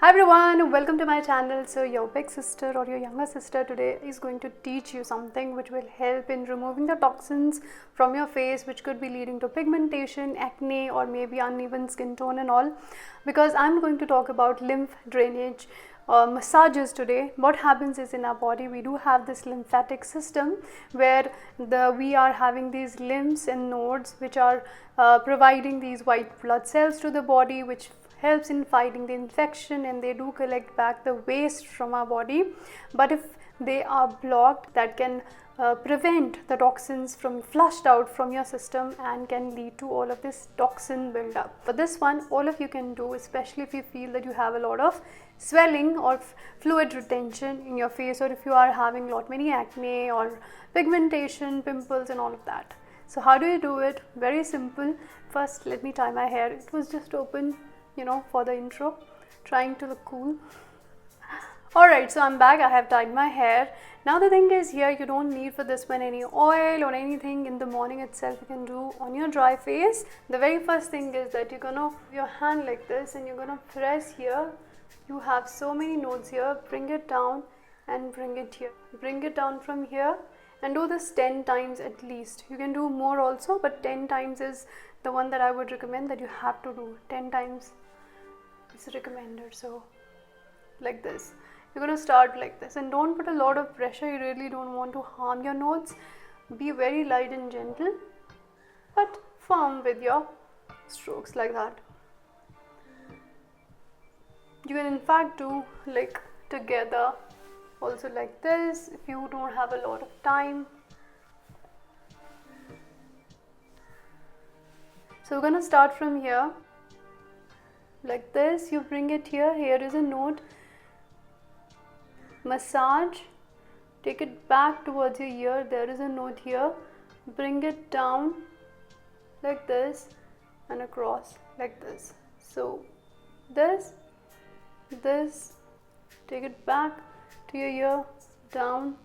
Hi everyone, welcome to my channel. So your big sister or your younger sister today is going to teach you something which will help in removing the toxins from your face, which could be leading to pigmentation, acne, or maybe uneven skin tone and all. Because I'm going to talk about lymph drainage massages today. What happens is in our body we do have this lymphatic system where we are having these lymphs and nodes which are providing these white blood cells to the body, which helps in fighting the infection, and they do collect back the waste from our body. But if they are blocked, that can prevent the toxins from flushed out from your system and can lead to all of this toxin buildup. For this one, all of you can do, especially if you feel that you have a lot of swelling or fluid retention in your face, or if you are having many acne or pigmentation, pimples and all of that. So how do you do it? Very simple. First, let me tie my hair. It was just open, for the intro, trying to look cool. Alright, so I'm back. I have tied my hair. Now the thing is, here you don't need for this one any oil or anything. In the morning itself you can do on your dry face. The very first thing is that you're gonna your hand like this and you're gonna press here. You have so many nodes here. Bring it down and bring it here. Bring it down from here and do this 10 times at least. You can do more also, but 10 times is the one that I would recommend, that you have to do 10 times. It's recommended. So like this, you're going to start like this, and don't put a lot of pressure. You really don't want to harm your nodes. Be very light and gentle but firm with your strokes, like that. You can in fact do like together also, like this, if you don't have a lot of time. So we're going to start from here like this. You bring it here. Here is a node. Massage. Take it back towards your ear. There is a node here. Bring it down like this and across like this. So this, take it back to your ear, down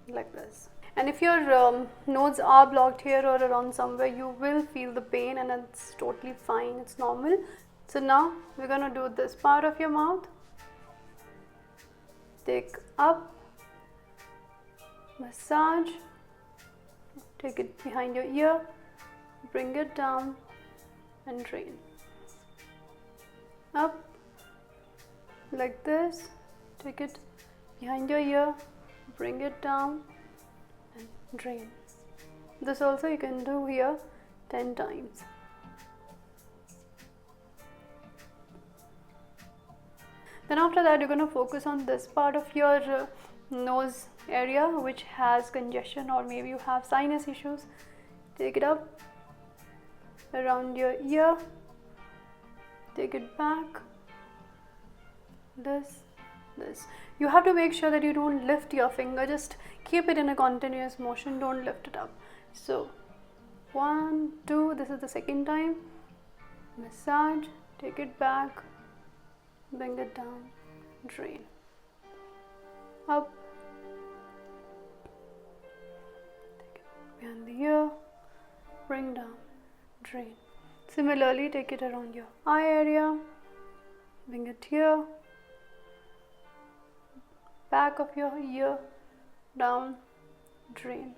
like this. And if your nodes are blocked here or around somewhere, you will feel the pain, and it's totally fine. It's normal. So now we're going to do this part of your mouth. Take up, massage, take it behind your ear, bring it down and drain. Up like this, take it behind your ear, bring it down and drain. This also you can do here 10 times. Then after that, you're going to focus on this part of your nose area which has congestion, or maybe you have sinus issues. Take it up around your ear, take it back, this. You have to make sure that you don't lift your finger, just keep it in a continuous motion, don't lift it up. So 1, 2, this is the second time. Massage, take it back, bring it down, drain. Up, take it behind the ear, bring down, drain. Similarly, take it around your eye area, bring it here, back of your ear, down, drain.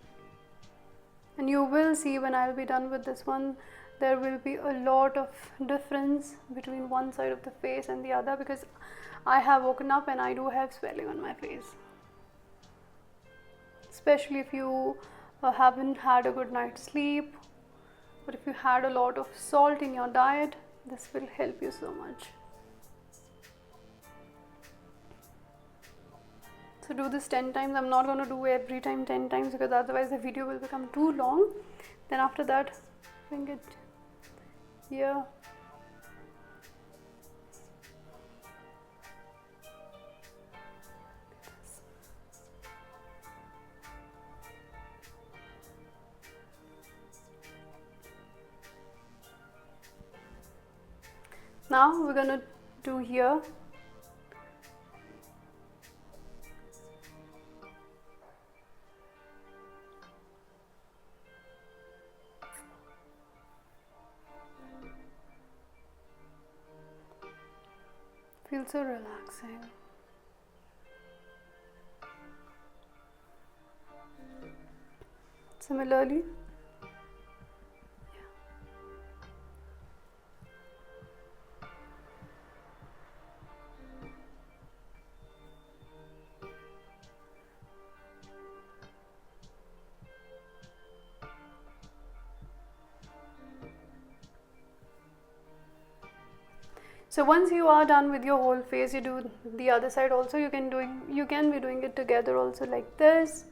And you will see when I'll be done with this one, there will be a lot of difference between one side of the face and the other, because I have woken up and I do have swelling on my face. Especially if you haven't had a good night's sleep, or if you had a lot of salt in your diet, this will help you so much. So do this 10 times. I'm not going to do every time 10 times, because otherwise the video will become too long. Then after that, bring it here. Now we're going to do here. Feel also relaxing. Similarly, so once you are done with your whole face, you do the other side also. You can be doing it together also, like this,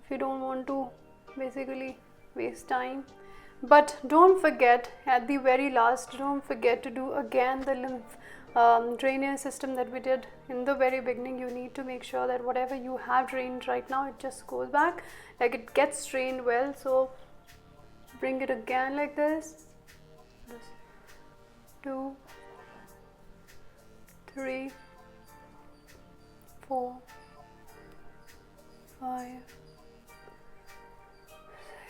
if you don't want to basically waste time. But don't forget, at the very last, don't forget to do again the lymph drainage system that we did in the very beginning. You need to make sure that whatever you have drained right now, it just goes back, like it gets drained well. So bring it again like this. 2, 3, 4, 5,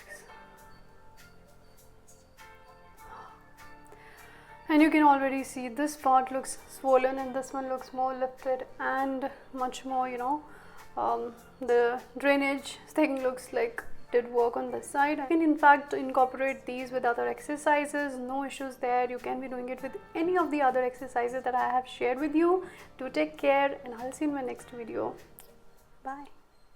6. And you can already see this part looks swollen and this one looks more lifted and much more, the drainage thing looks like did work on this side. You can in fact incorporate these with other exercises, no issues there. You can be doing it with any of the other exercises that I have shared with you. Do take care, and I'll see you in my next video. Bye.